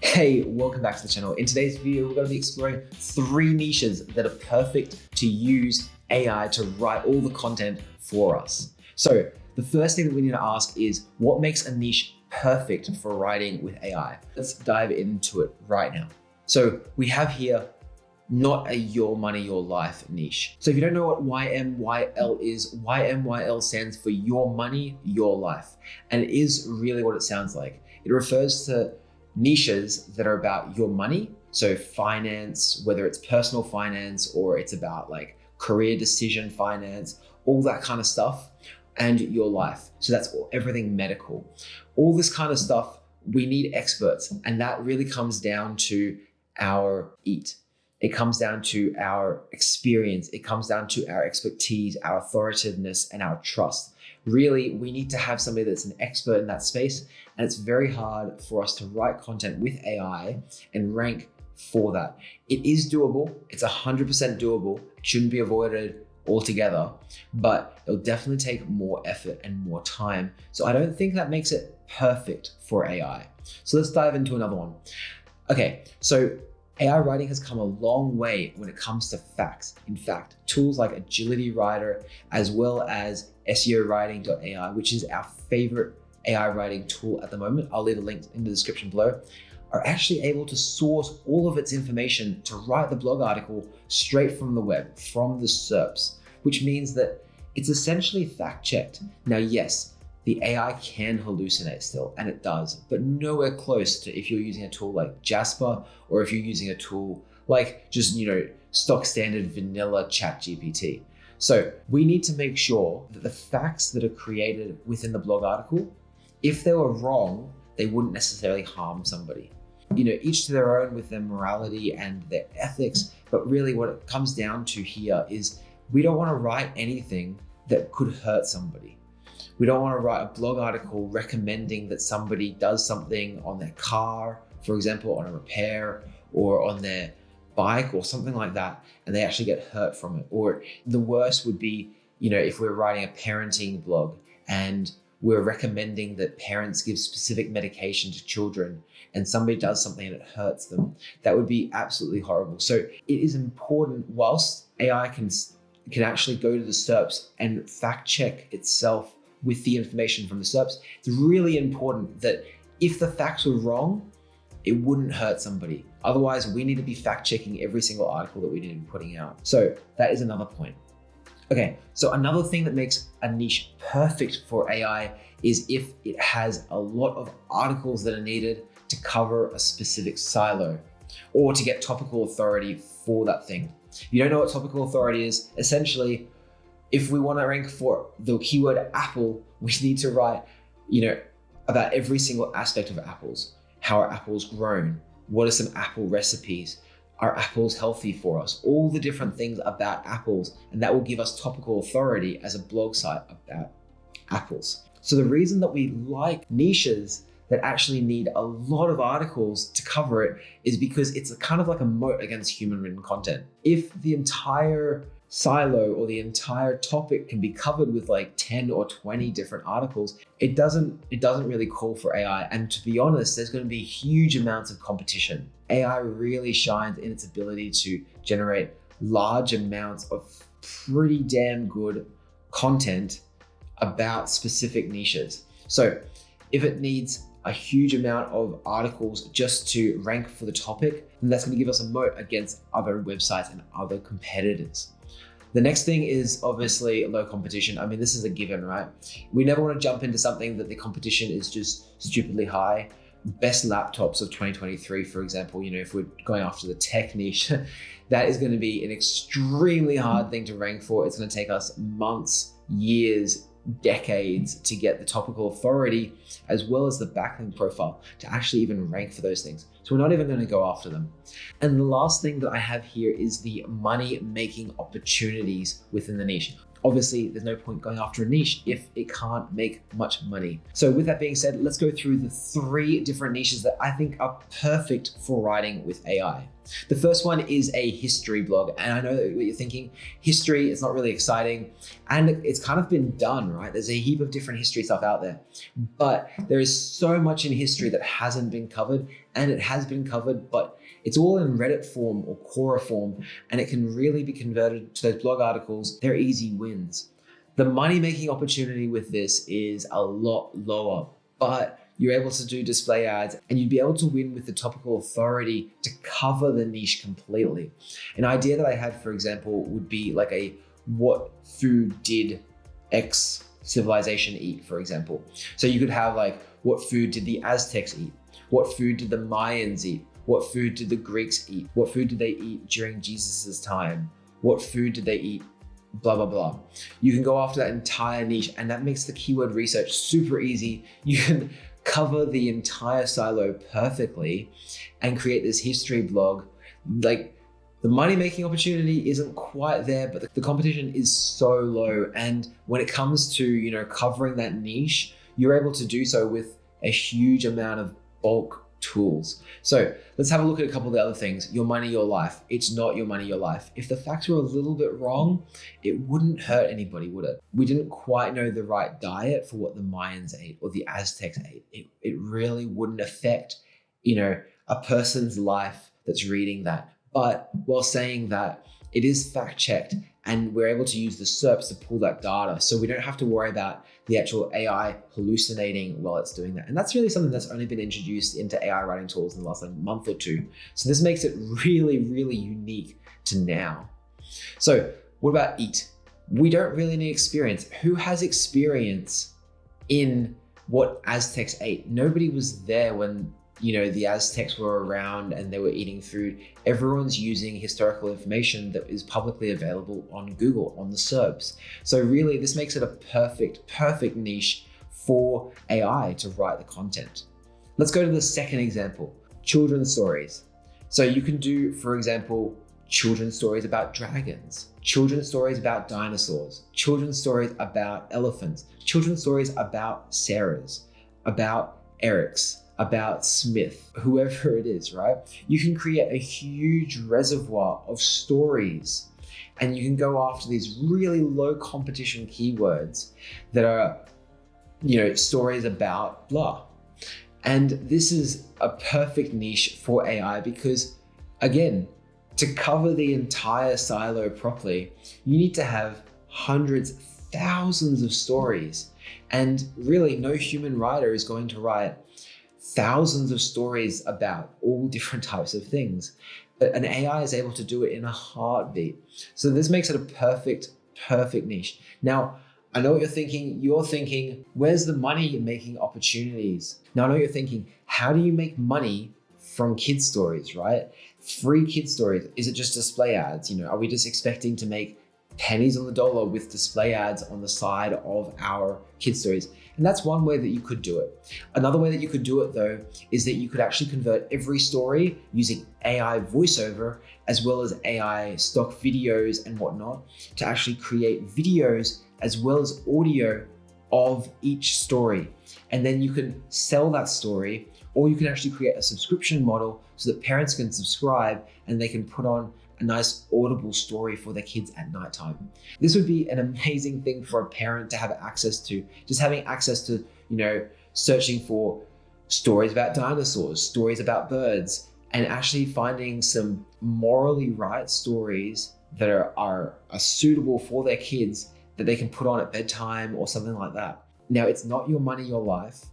Hey, welcome back to the channel. In today's video, we're going to be exploring 3 niches that are perfect to use AI to write all the content for us. So the first thing that we need to ask is, what makes a niche perfect for writing with AI? Let's dive into it right now. So we have here not a your money, your life niche. So if you don't know what YMYL is, YMYL stands for your money, your life. And it is really what it sounds like. It refers to niches that are about your money. So finance, whether it's personal finance or it's about like career decision finance, all that kind of stuff, and your life. So that's everything medical. All this kind of stuff, we need experts. And that really comes down to our EAT. It comes down to our experience. It comes down to our expertise, our authoritativeness, and our trust. Really, we need to have somebody that's an expert in that space. And it's very hard for us to write content with AI and rank for that. It is doable. It's 100% doable. It shouldn't be avoided altogether, but it'll definitely take more effort and more time. So I don't think that makes it perfect for AI. So let's dive into another one. Okay, so AI writing has come a long way when it comes to facts. In fact, tools like Agility Writer, as well as SEO Writing.ai, which is our favorite AI writing tool at the moment, I'll leave a link in the description below, are actually able to source all of its information to write the blog article straight from the web, from the SERPs, which means that it's essentially fact-checked. Now, yes, the AI can hallucinate still, and it does, but nowhere close to if you're using a tool like Jasper, or if you're using a tool like just, stock standard vanilla ChatGPT. So we need to make sure that the facts that are created within the blog article, if they were wrong, they wouldn't necessarily harm somebody. Each to their own with their morality and their ethics, but really what it comes down to here is we don't want to write anything that could hurt somebody. We don't want to write a blog article recommending that somebody does something on their car, for example, on a repair, or on their bike or something like that, and they actually get hurt from it. Or the worst would be, if we're writing a parenting blog and we're recommending that parents give specific medication to children and somebody does something and it hurts them, that would be absolutely horrible. So it is important, whilst AI can actually go to the SERPs and fact check itself with the information from the SERPs, it's really important that if the facts were wrong, it wouldn't hurt somebody. Otherwise, we need to be fact checking every single article that we need to be putting out. So that is another point. Okay, so another thing that makes a niche perfect for AI is if it has a lot of articles that are needed to cover a specific silo or to get topical authority for that thing. If you don't know what topical authority is, essentially, if we want to rank for the keyword apple, we need to write, about every single aspect of apples. How are apples grown? What are some apple recipes? Are apples healthy for us? All the different things about apples, and that will give us topical authority as a blog site about apples. So the reason that we like niches that actually need a lot of articles to cover it is because it's kind of like a moat against human written content. If the entire silo or the entire topic can be covered with like 10 or 20 different articles, it doesn't really call for AI. And to be honest, there's going to be huge amounts of competition. AI really shines in its ability to generate large amounts of pretty damn good content about specific niches. So if it needs a huge amount of articles just to rank for the topic, then that's going to give us a moat against other websites and other competitors. The next thing is obviously low competition. I mean, this is a given, right? We never want to jump into something that the competition is just stupidly high. Best laptops of 2023, for example, if we're going after the tech niche, that is going to be an extremely hard thing to rank for. It's going to take us months, years, decades to get the topical authority as well as the backlink profile to actually even rank for those things. So we're not even going to go after them. And the last thing that I have here is the money-making opportunities within the niche. Obviously, there's no point going after a niche if it can't make much money. So with that being said, let's go through the 3 different niches that I think are perfect for writing with AI. The first one is a history blog. And I know what you're thinking, history is not really exciting and it's kind of been done, right? There's a heap of different history stuff out there, but there is so much in history that hasn't been covered and it has been covered, but it's all in Reddit form or Quora form, and it can really be converted to those blog articles. They're easy wins. The money-making opportunity with this is a lot lower, but you're able to do display ads and you'd be able to win with the topical authority to cover the niche completely. An idea that I had, for example, would be like a what food did X civilization eat, for example. So you could have like, what food did the Aztecs eat? What food did the Mayans eat? What food did the Greeks eat? What food did they eat during Jesus's time? What food did they eat? Blah, blah, blah. You can go after that entire niche, and that makes the keyword research super easy. You can cover the entire silo perfectly and create this history blog. Like, the money-making opportunity isn't quite there, but the competition is so low. And when it comes to, covering that niche, you're able to do so with a huge amount of bulk tools. So let's have a look at a couple of the other things. Your money, your life. It's not your money, your life. If the facts were a little bit wrong, it wouldn't hurt anybody, would it? We didn't quite know the right diet for what the Mayans ate or the Aztecs ate. It really wouldn't affect, a person's life that's reading that. But while saying that, it is fact checked, and we're able to use the SERPs to pull that data. So we don't have to worry about the actual AI hallucinating while it's doing that. And that's really something that's only been introduced into AI writing tools in the last month or two. So this makes it really, really unique to now. So what about eat? We don't really need experience. Who has experience in what Aztecs ate? Nobody was there when the Aztecs were around and they were eating food. Everyone's using historical information that is publicly available on Google, on the SERPs. So really, this makes it a perfect niche for AI to write the content. Let's go to the second example, children's stories. So you can do, for example, children's stories about dragons, children's stories about dinosaurs, children's stories about elephants, children's stories about Sarahs, about Erics, about Smith, whoever it is, right? You can create a huge reservoir of stories, and you can go after these really low competition keywords that are, stories about blah. And this is a perfect niche for AI because, again, to cover the entire silo properly, you need to have hundreds, thousands of stories. And really, no human writer is going to write thousands of stories about all different types of things. But an AI is able to do it in a heartbeat. So this makes it a perfect niche. Now, I know what you're thinking. You're thinking, where's the money making opportunities? Now, I know you're thinking, how do you make money from kids stories, right? Free kids stories. Is it just display ads? Are we just expecting to make pennies on the dollar with display ads on the side of our kids stories? And that's one way that you could do it. Another way that you could do it, though, is that you could actually convert every story using AI voiceover as well as AI stock videos and whatnot to actually create videos as well as audio of each story. And then you can sell that story, or you can actually create a subscription model so that parents can subscribe and they can put on a nice audible story for their kids at nighttime. This would be an amazing thing for a parent to have access to, just having access to, searching for stories about dinosaurs, stories about birds, and actually finding some morally right stories that are suitable for their kids that they can put on at bedtime or something like that. Now, it's not your money, your life.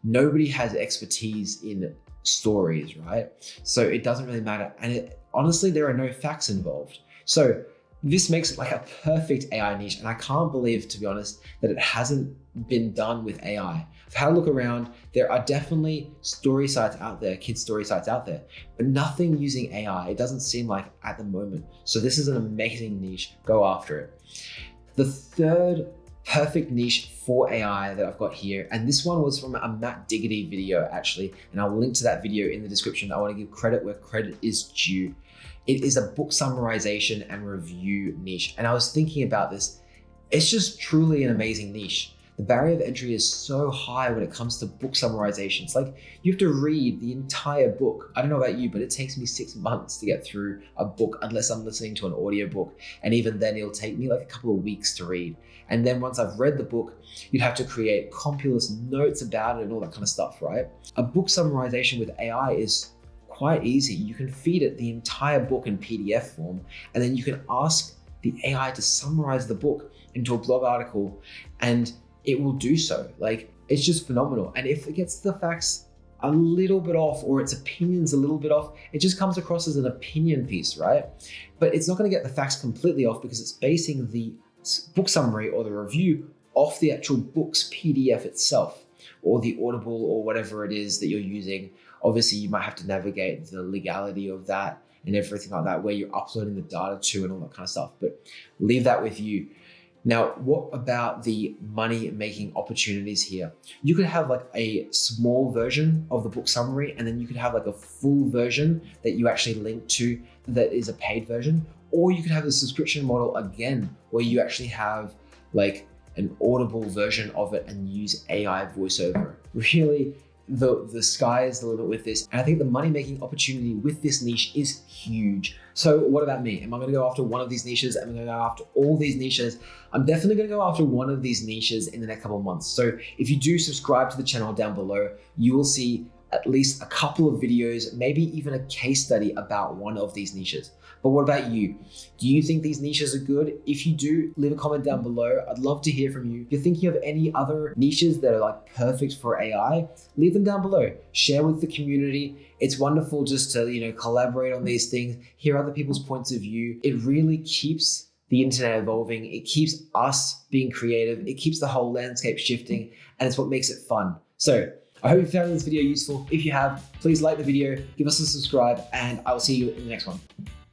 Nobody has expertise in stories, right? So it doesn't really matter. And honestly, there are no facts involved. So this makes it like a perfect AI niche. And I can't believe, to be honest, that it hasn't been done with AI. I've had a look around. There are definitely story sites out there, kids story sites out there, but nothing using AI. It doesn't seem like at the moment. So this is an amazing niche. Go after it. The third perfect niche for AI that I've got here, and this one was from a Matt Diggity video actually, and I'll link to that video in the description. I want to give credit where credit is due. It is a book summarization and review niche, and I was thinking about this. It's just truly an amazing niche. The barrier of entry is so high when it comes to book summarizations. Like, you have to read the entire book. I don't know about you, but it takes me 6 months to get through a book unless I'm listening to an audiobook. And even then it'll take me like a couple of weeks to read. And then once I've read the book, you'd have to create compilous notes about it and all that kind of stuff, right? A book summarization with AI is quite easy. You can feed it the entire book in PDF form, and then you can ask the AI to summarize the book into a blog article, and it will do so. Like, it's just phenomenal. And if it gets the facts a little bit off, or its opinions a little bit off, it just comes across as an opinion piece, right? But it's not going to get the facts completely off because it's basing the book summary or the review off the actual book's PDF itself, or the Audible or whatever it is that you're using. Obviously, you might have to navigate the legality of that and everything like that, where you're uploading the data to and all that kind of stuff, but leave that with you. Now, what about the money-making opportunities here? You could have like a small version of the book summary, and then you could have like a full version that you actually link to that is a paid version, or you could have the subscription model again, where you actually have like an Audible version of it and use AI voiceover. Really, the sky is the limit with this. And I think the money-making opportunity with this niche is huge. So what about me? Am I going to go after one of these niches? Am I going to go after all these niches? I'm definitely going to go after one of these niches in the next couple of months. So if you do subscribe to the channel down below, you will see at least a couple of videos, maybe even a case study about one of these niches. But what about you? Do you think these niches are good? If you do, leave a comment down below. I'd love to hear from you. If you're thinking of any other niches that are like perfect for AI, leave them down below. Share with the community. It's wonderful just to, collaborate on these things, hear other people's points of view. It really keeps the internet evolving. It keeps us being creative. It keeps the whole landscape shifting, and it's what makes it fun. So I hope you found this video useful. If you have, please like the video, give us a subscribe, and I will see you in the next one.